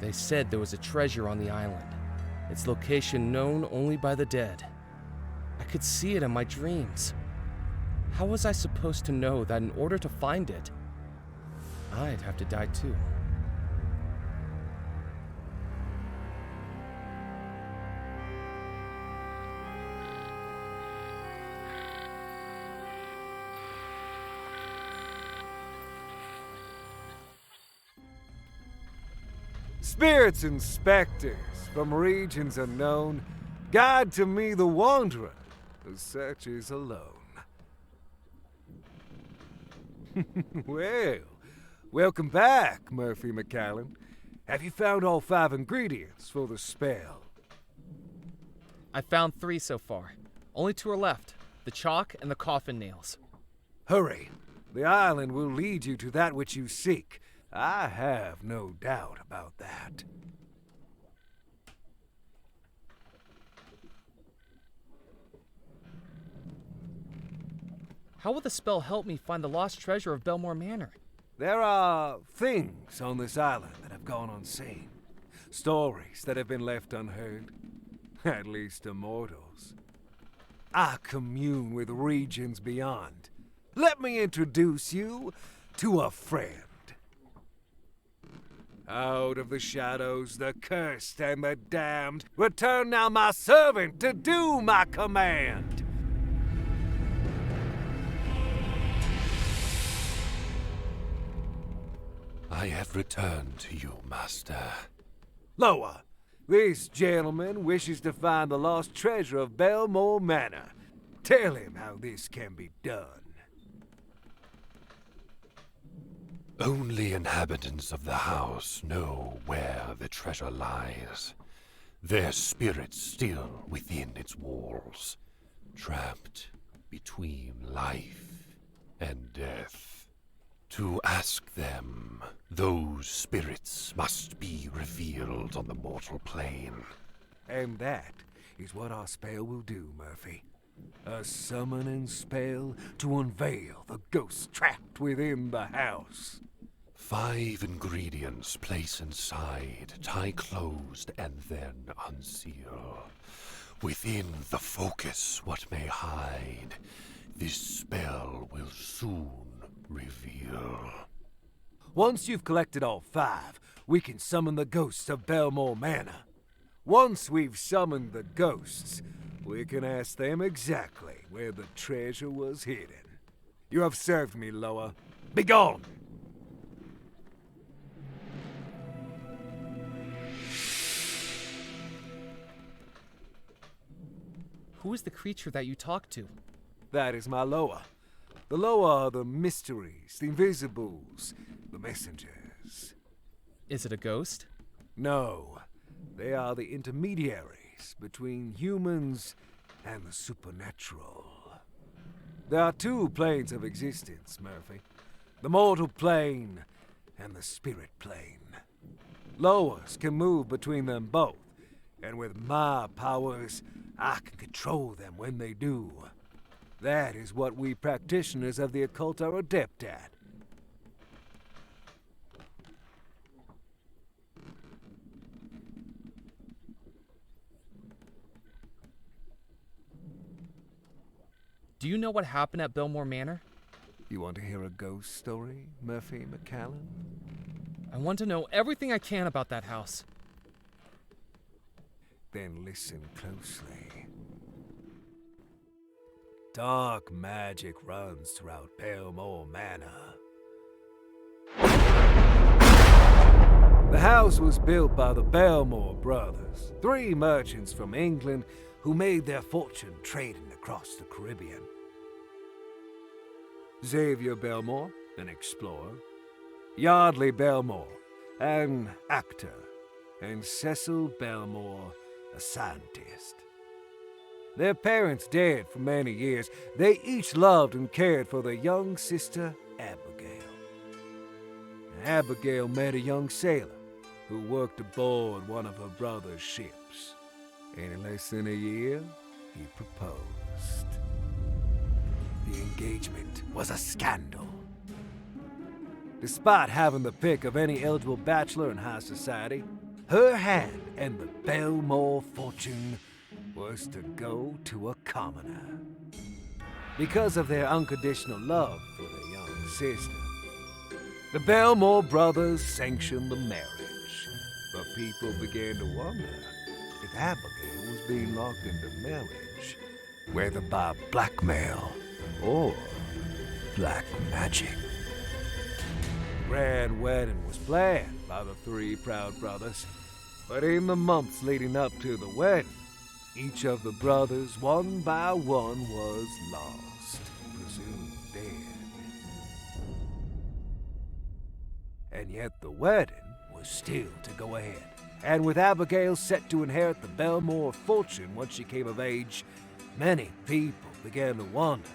They said there was a treasure on the island, its location known only by the dead. I could see it in my dreams. How was I supposed to know that in order to find it, I'd have to die too? Spirits and specters from regions unknown, guide to me the wanderer who searches alone. Well, welcome back, Murphy McCallan. Have you found all 5 ingredients for the spell? I found 3 so far. Only 2 are left, the chalk and the coffin nails. Hurry. The island will lead you to that which you seek. I have no doubt about that. How will the spell help me find the lost treasure of Bellemore Manor? There are things on this island that have gone unseen. Stories that have been left unheard. At least to mortals. I commune with regions beyond. Let me introduce you to a friend. Out of the shadows, the cursed and the damned, return now my servant to do my command. I have returned to you, Master. Loa, this gentleman wishes to find the lost treasure of Bellemore Manor. Tell him how this can be done. Only inhabitants of the house know where the treasure lies. Their spirits still within its walls, trapped between life and death. To ask them, those spirits must be revealed on the mortal plane. And that is what our spell will do, Murphy. A summoning spell to unveil the ghosts trapped within the house. 5 ingredients place inside, tie closed, and then unseal. Within the focus what may hide, this spell will soon reveal. Once you've collected all 5, we can summon the ghosts of Bellemore Manor. Once we've summoned the ghosts, we can ask them exactly where the treasure was hidden. You have served me, Loa. Begone! Who is the creature that you talk to? That is my Loa. The Loa are the mysteries, the invisibles, the messengers. Is it a ghost? No, they are the intermediaries between humans and the supernatural. There are 2 planes of existence, Murphy. The mortal plane and the spirit plane. Loas can move between them both, and with my powers, I can control them when they do. That is what we practitioners of the occult are adept at. Do you know what happened at Bellemore Manor? You want to hear a ghost story, Murphy McCallan? I want to know everything I can about that house. Then listen closely. Dark magic runs throughout Bellemore Manor. The house was built by the Bellemore brothers, 3 merchants from England who made their fortune trading across the Caribbean. Xavier Bellemore, an explorer, Yardley Bellemore, an actor, and Cecil Bellemore, a scientist. Their parents dead for many years. They each loved and cared for their young sister, Abigail. Abigail met a young sailor who worked aboard one of her brother's ships. And in less than a year, he proposed. The engagement was a scandal. Despite having the pick of any eligible bachelor in high society, Her hand and the Bellemore fortune was to go to a commoner. Because of their unconditional love for their young sister, the Bellemore brothers sanctioned the marriage. But people began to wonder if Abigail was being locked into marriage, whether by blackmail or black magic. The grand wedding was planned by the three proud brothers, but in the months leading up to the wedding, each of the brothers, one by one, was lost, presumed dead. And yet the wedding was still to go ahead, and with Abigail set to inherit the Bellemore fortune once she came of age, many people began to wonder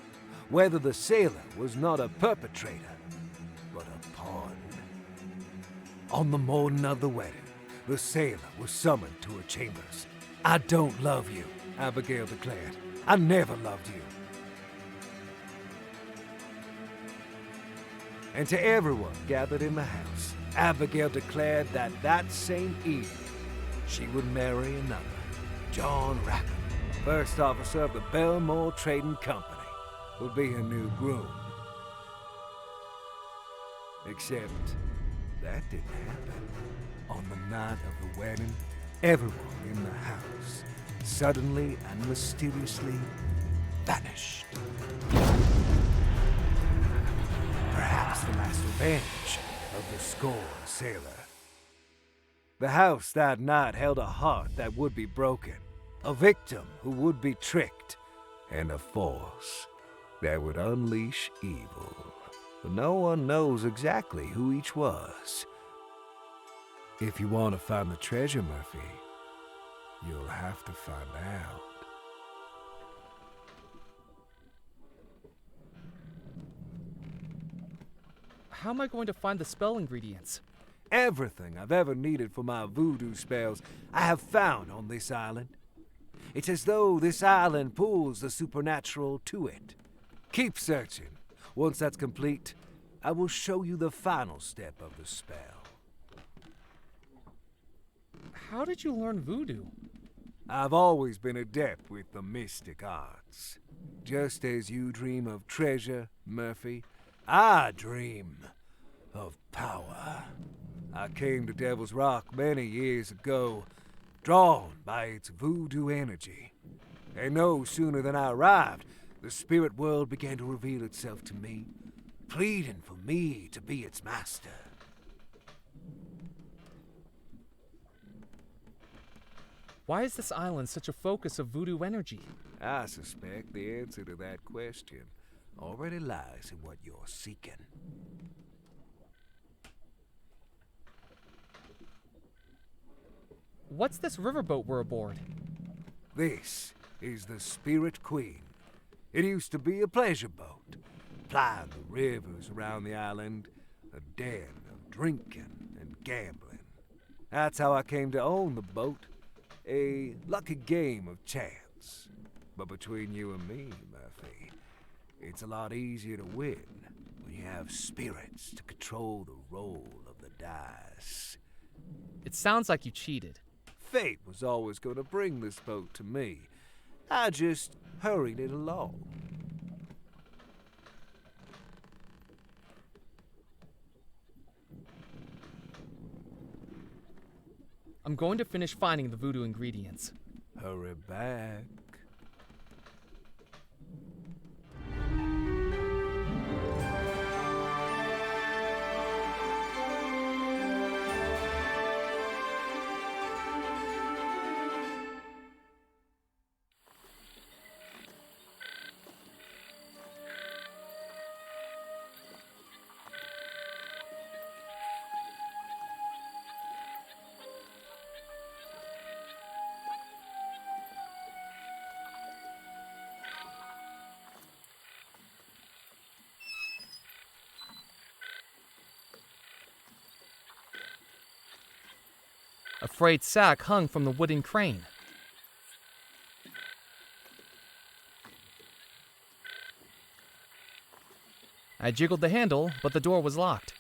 whether the sailor was not a perpetrator, but a pawn. On the morning of the wedding, the sailor was summoned to her chambers. "I don't love you," Abigail declared. "I never loved you." And to everyone gathered in the house, Abigail declared that that same evening she would marry another, John Rackham, first officer of the Bellemore Trading Company, would be her new groom. Except that didn't happen. On the night of the wedding, everyone in the house suddenly and mysteriously vanished. Perhaps the last revenge of the scorned sailor. The house that night held a heart that would be broken, a victim who would be tricked, and a force that would unleash evil. But no one knows exactly who each was. If you want to find the treasure, Murphy, you'll have to find out. How am I going to find the spell ingredients? Everything I've ever needed for my voodoo spells, I have found on this island. It's as though this island pulls the supernatural to it. Keep searching. Once that's complete, I will show you the final step of the spell. How did you learn voodoo? I've always been adept with the mystic arts. Just as you dream of treasure, Murphy, I dream of power. I came to Devil's Rock many years ago, drawn by its voodoo energy. And no sooner than I arrived, the spirit world began to reveal itself to me, pleading for me to be its master. Why is this island such a focus of voodoo energy? I suspect the answer to that question already lies in what you're seeking. What's this riverboat we're aboard? This is the Spirit Queen. It used to be a pleasure boat, plying the rivers around the island, a den of drinking and gambling. That's how I came to own the boat, a lucky game of chance. But between you and me, Murphy, it's a lot easier to win when you have spirits to control the roll of the dice. It sounds like you cheated. Fate was always going to bring this boat to me. I just hurried it along. I'm going to finish finding the voodoo ingredients. Hurry back. A frayed sack hung from the wooden crane. I jiggled the handle, but the door was locked.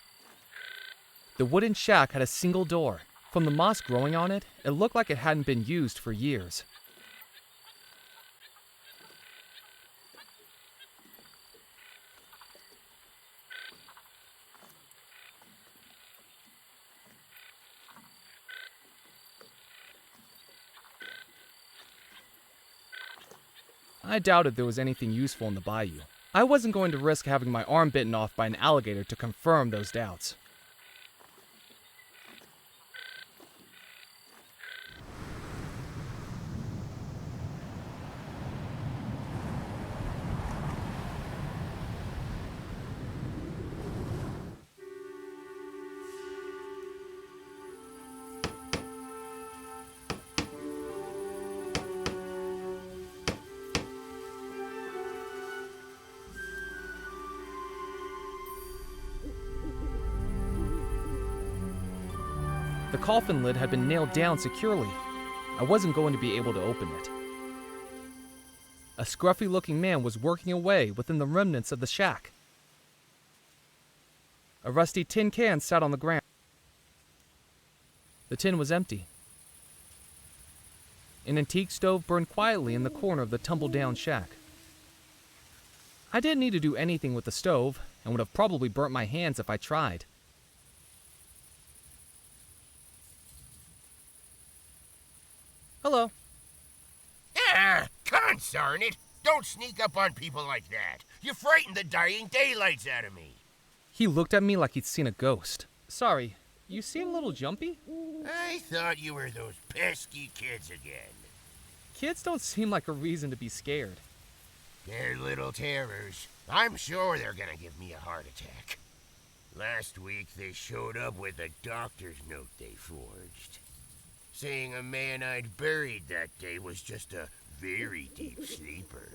The wooden shack had a single door, From the moss growing on it, it looked like it hadn't been used for years. I doubted there was anything useful in the bayou. I wasn't going to risk having my arm bitten off by an alligator to confirm those doubts. The coffin lid had been nailed down securely. I wasn't going to be able to open it. A scruffy-looking man was working away within the remnants of the shack. A rusty tin can sat on the ground. The tin was empty. An antique stove burned quietly in the corner of the tumble-down shack. I didn't need to do anything with the stove, and would have probably burnt my hands if I tried. Hello. Ah, consarn it! Don't sneak up on people like that. You frighten the dying daylights out of me. He looked at me like he'd seen a ghost. Sorry, you seem a little jumpy? I thought you were those pesky kids again. Kids don't seem like a reason to be scared. They're little terrors. I'm sure they're gonna give me a heart attack. Last week they showed up with a doctor's note they forged, saying a man I'd buried that day was just a very deep sleeper.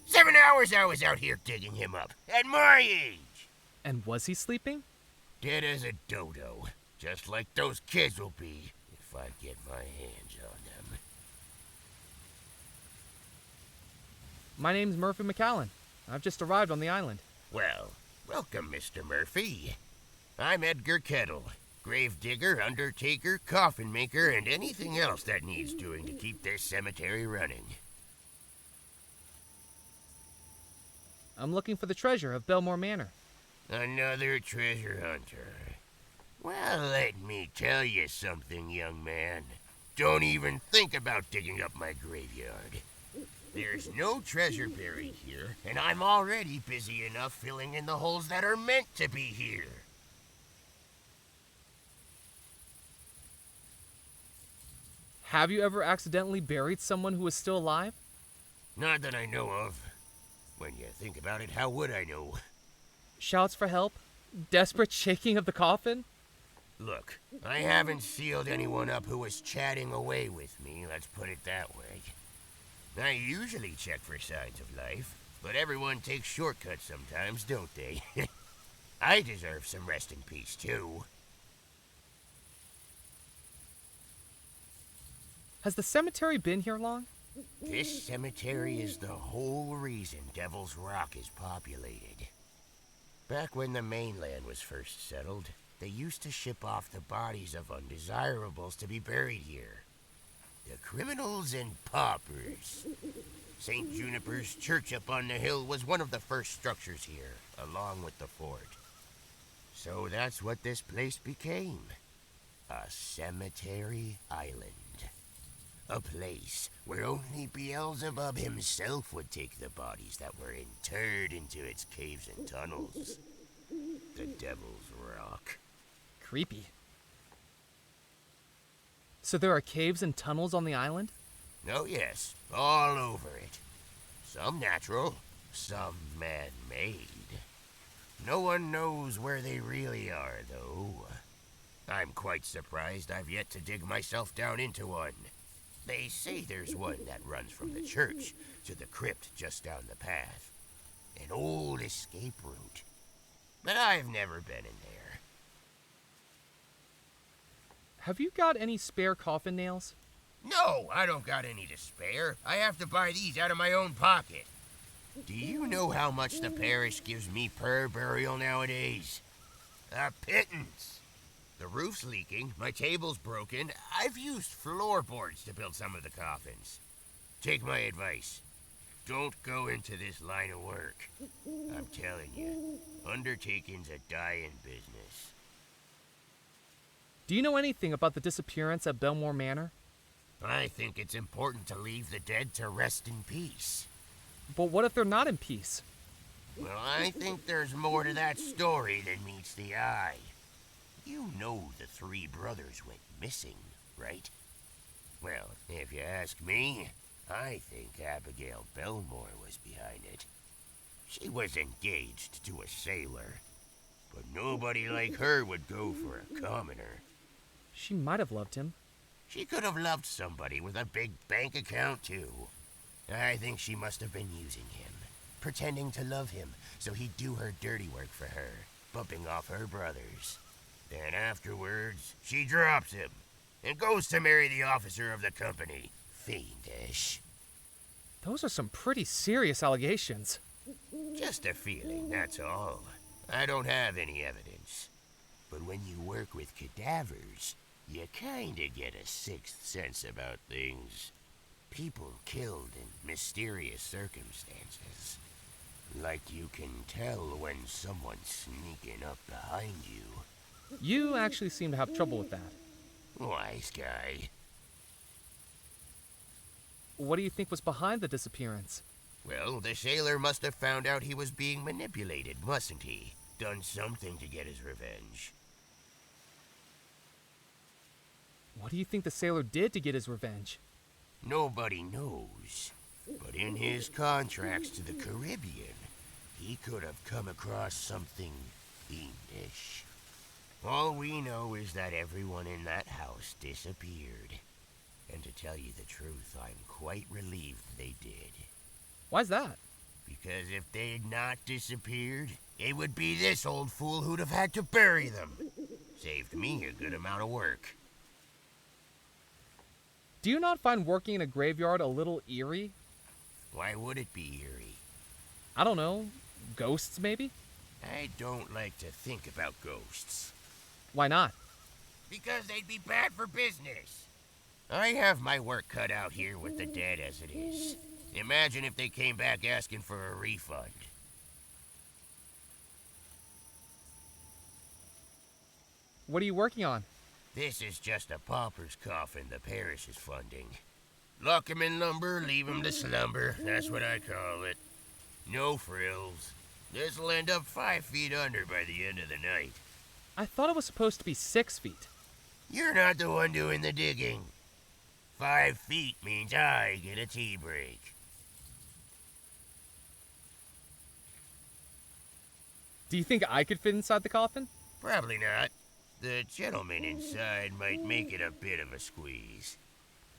7 hours I was out here digging him up, at my age! And was he sleeping? Dead as a dodo, just like those kids will be if I get my hands on them. My name's Murphy McAllen. I've just arrived on the island. Well, welcome, Mr. Murphy. I'm Edgar Kettle. Gravedigger, undertaker, coffin maker, and anything else that needs doing to keep this cemetery running. I'm looking for the treasure of Bellemore Manor. Another treasure hunter. Well, let me tell you something, young man. Don't even think about digging up my graveyard. There's no treasure buried here, and I'm already busy enough filling in the holes that are meant to be here. Have you ever accidentally buried someone who is still alive? Not that I know of. When you think about it, how would I know? Shouts for help? Desperate shaking of the coffin? Look, I haven't sealed anyone up who was chatting away with me, let's put it that way. I usually check for signs of life, but everyone takes shortcuts sometimes, don't they? I deserve some rest in peace, too. Has the cemetery been here long? This cemetery is the whole reason Devil's Rock is populated. Back when the mainland was first settled, they used to ship off the bodies of undesirables to be buried here. The criminals and paupers. St. Juniper's church up on the hill was one of the first structures here, along with the fort. So that's what this place became. A cemetery island. A place where only Beelzebub himself would take the bodies that were interred into its caves and tunnels. The Devil's Rock. Creepy. So there are caves and tunnels on the island? Oh yes, all over it. Some natural, some man-made. No one knows where they really are, though. I'm quite surprised I've yet to dig myself down into one. They say there's one that runs from the church to the crypt just down the path. An old escape route. But I've never been in there. Have you got any spare coffin nails? No, I don't got any to spare. I have to buy these out of my own pocket. Do you know how much the parish gives me per burial nowadays? A pittance. The roof's leaking, my table's broken. I've used floorboards to build some of the coffins. Take my advice. Don't go into this line of work. I'm telling you, undertaking's a dying business. Do you know anything about the disappearance at Bellemore Manor? I think it's important to leave the dead to rest in peace. But what if they're not in peace? Well, I think there's more to that story than meets the eye. You know the three brothers went missing, right? Well, if you ask me, I think Abigail Bellemore was behind it. She was engaged to a sailor, but nobody like her would go for a commoner. She might have loved him. She could have loved somebody with a big bank account, too. I think she must have been using him, pretending to love him so he'd do her dirty work for her, bumping off her brothers. Then afterwards, she drops him and goes to marry the officer of the company. Fiendish. Those are some pretty serious allegations. Just a feeling, that's all. I don't have any evidence. But when you work with cadavers, you kinda get a sixth sense about things. People killed in mysterious circumstances. Like you can tell when someone's sneaking up behind you. You actually seem to have trouble with that. Wise guy. What do you think was behind the disappearance? Well, the sailor must have found out he was being manipulated, mustn't he? Done something to get his revenge. What do you think the sailor did to get his revenge? Nobody knows. But in his contracts to the Caribbean, he could have come across something fiendish. All we know is that everyone in that house disappeared. And to tell you the truth, I'm quite relieved they did. Why's that? Because if they'd not disappeared, it would be this old fool who'd have had to bury them. Saved me a good amount of work. Do you not find working in a graveyard a little eerie? Why would it be eerie? I don't know. Ghosts, maybe? I don't like to think about ghosts. Why not? Because they'd be bad for business. I have my work cut out here with the dead as it is. Imagine if they came back asking for a refund. What are you working on? This is just a pauper's coffin the parish is funding. Lock 'em in lumber, leave 'em to slumber. That's what I call it. No frills. This'll end up 5 feet under by the end of the night. I thought it was supposed to be 6 feet. You're not the one doing the digging. 5 feet means I get a tea break. Do you think I could fit inside the coffin? Probably not. The gentleman inside might make it a bit of a squeeze.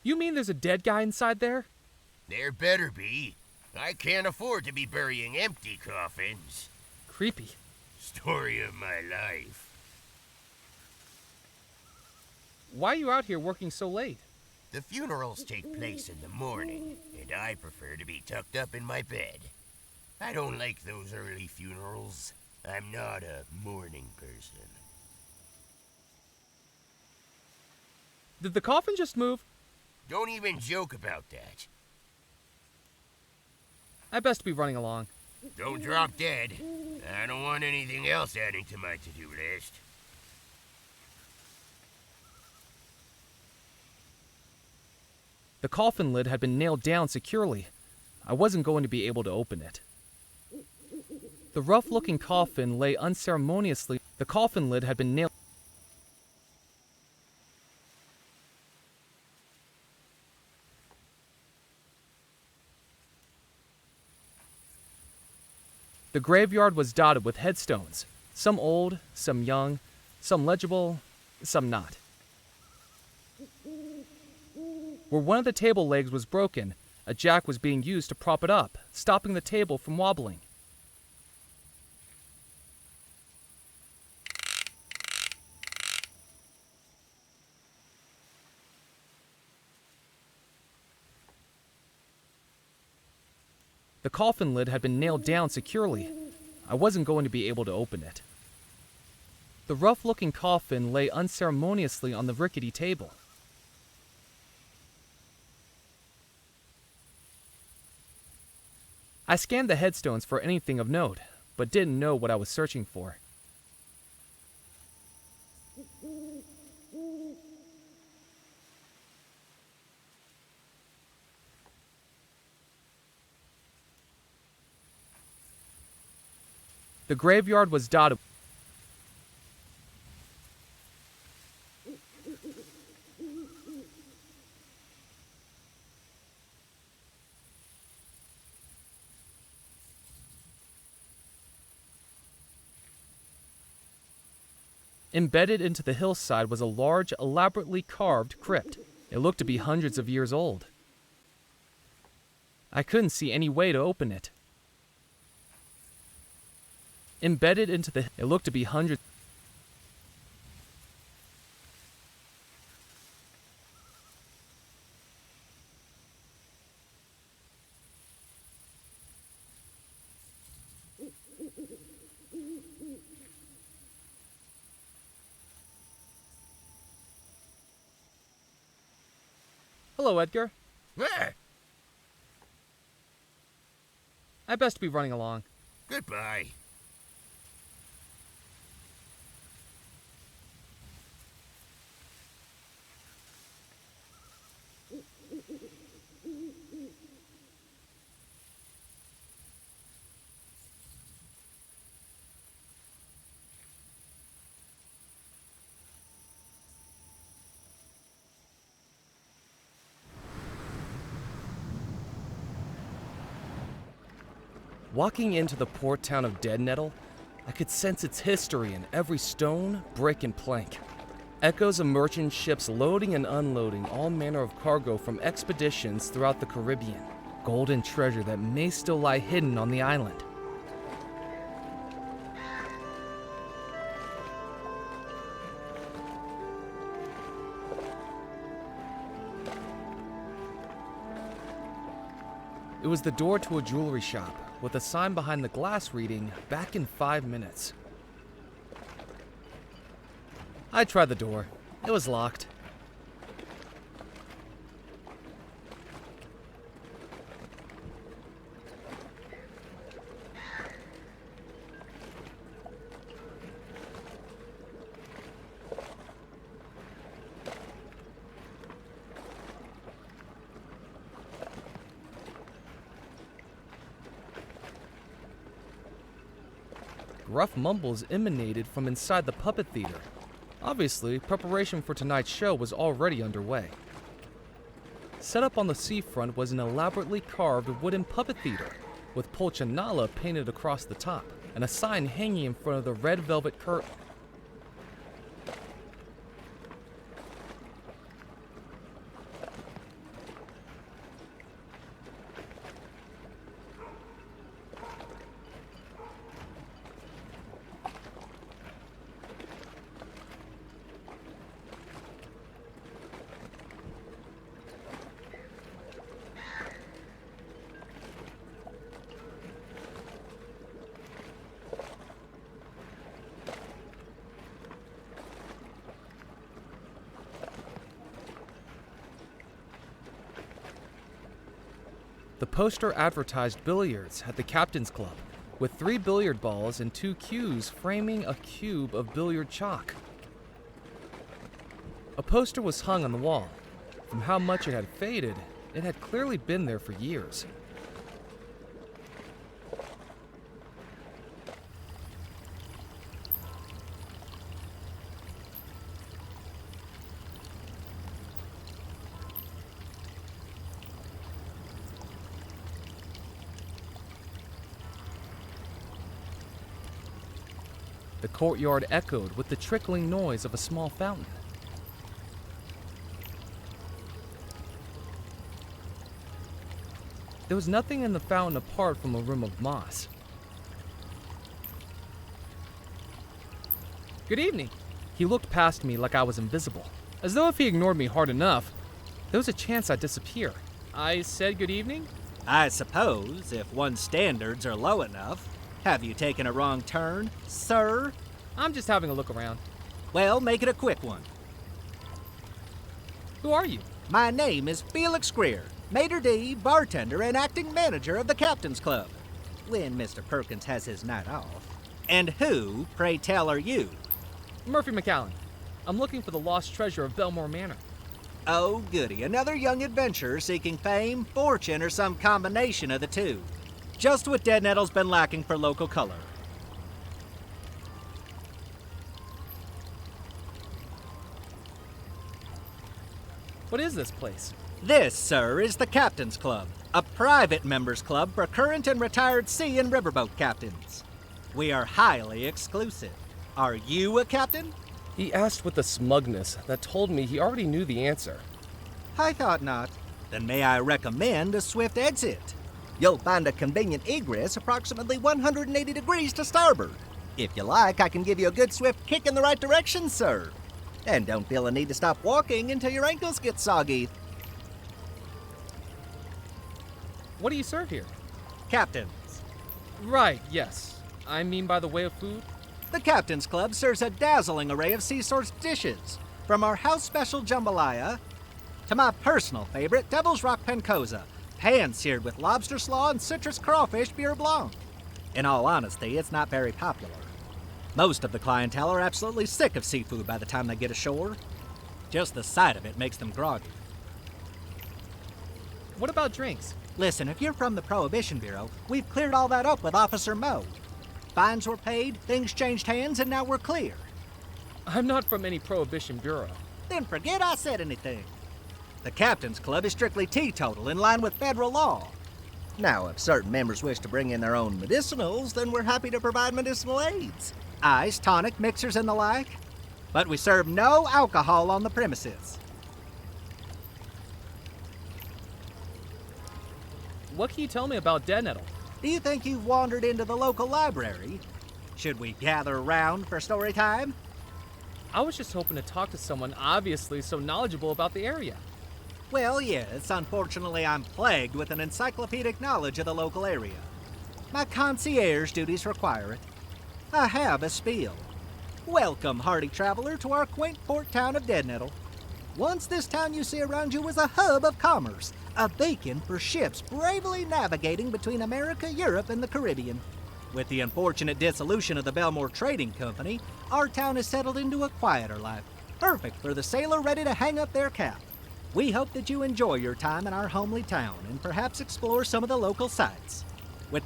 You mean there's a dead guy inside there? There better be. I can't afford to be burying empty coffins. Creepy. Story of my life. Why are you out here working so late? The funerals take place in the morning, and I prefer to be tucked up in my bed. I don't like those early funerals. I'm not a morning person. Did the coffin just move? Don't even joke about that. I best be running along. Don't drop dead. I don't want anything else adding to my to-do list. The coffin lid had been nailed down securely. I wasn't going to be able to open it. The rough-looking coffin lay unceremoniously. The coffin lid had been nailed. The graveyard was dotted with headstones, some old, some young, some legible, some not. Where one of the table legs was broken, a jack was being used to prop it up, stopping the table from wobbling. The coffin lid had been nailed down securely. I wasn't going to be able to open it. The rough-looking coffin lay unceremoniously on the rickety table. I scanned the headstones for anything of note, but didn't know what I was searching for. The graveyard was dotted. Embedded into the hillside was a large, elaborately carved crypt. It looked to be hundreds of years old. I couldn't see any way to open it. Embedded into the... It looked to be hundreds... Hello, Edgar. Ah, I best be running along. goodbye. Walking into the port town of Deadnettle, I could sense its history in every stone, brick, and plank. Echoes of merchant ships loading and unloading all manner of cargo from expeditions throughout the Caribbean. Gold and treasure that may still lie hidden on the island. It was the door to a jewelry shop, with a sign behind the glass reading, "Back in 5 minutes." I tried the door. It was locked. Gruff mumbles emanated from inside the puppet theater. Obviously, preparation for tonight's show was already underway. Set up on the seafront was an elaborately carved wooden puppet theater, with Polchanala painted across the top, and a sign hanging in front of the red velvet curtain. The poster advertised billiards at the Captain's Club, with 3 billiard balls and 2 cues framing a cube of billiard chalk. A poster was hung on the wall. From how much it had faded, it had clearly been there for years. The courtyard echoed with the trickling noise of a small fountain. There was nothing in the fountain apart from a rim of moss. Good evening. He looked past me like I was invisible, as though if he ignored me hard enough, there was a chance I'd disappear. I said good evening? I suppose, if one's standards are low enough. Have you taken a wrong turn, sir? I'm just having a look around. Well, make it a quick one. Who are you? My name is Felix Greer, maitre d', bartender, and acting manager of the Captain's Club, when Mr. Perkins has his night off. And who, pray tell, are you? Murphy McAllen. I'm looking for the lost treasure of Bellemore Manor. Oh, goody, another young adventurer seeking fame, fortune, or some combination of the two. Just what Deadnettle's been lacking for local color. What is this place? This, sir, is the Captain's Club, a private members club for current and retired sea and riverboat captains. We are highly exclusive. Are you a captain? He asked with a smugness that told me he already knew the answer. I thought not. Then may I recommend a swift exit? You'll find a convenient egress approximately 180 degrees to starboard. If you like, I can give you a good swift kick in the right direction, sir. And don't feel a need to stop walking until your ankles get soggy. What do you serve here? Captains. Right, yes. I mean by the way of food? The Captain's Club serves a dazzling array of sea-source dishes, from our house special jambalaya to my personal favorite, Devil's Rock Pancoza, pan-seared with lobster slaw and citrus crawfish beurre blanc. In all honesty, it's not very popular. Most of the clientele are absolutely sick of seafood by the time they get ashore. Just the sight of it makes them groggy. What about drinks? Listen, if you're from the Prohibition Bureau, we've cleared all that up with Officer Moe. Fines were paid, things changed hands, and now we're clear. I'm not from any Prohibition Bureau. Then forget I said anything. The Captain's Club is strictly teetotal, in line with federal law. Now, if certain members wish to bring in their own medicinals, then we're happy to provide medicinal aids. Ice, tonic, mixers, and the like. But we serve no alcohol on the premises. What can you tell me about Deadnettle? Do you think you've wandered into the local library? Should we gather around for story time? I was just hoping to talk to someone obviously so knowledgeable about the area. Well, yes, unfortunately I'm plagued with an encyclopedic knowledge of the local area. My concierge duties require it. I have a spiel. Welcome, hardy traveler, to our quaint port town of Deadnettle. Once this town you see around you was a hub of commerce, a beacon for ships bravely navigating between America, Europe, and the Caribbean. With the unfortunate dissolution of the Bellemore Trading Company, our town has settled into a quieter life, perfect for the sailor ready to hang up their cap. We hope that you enjoy your time in our homely town and perhaps explore some of the local sights.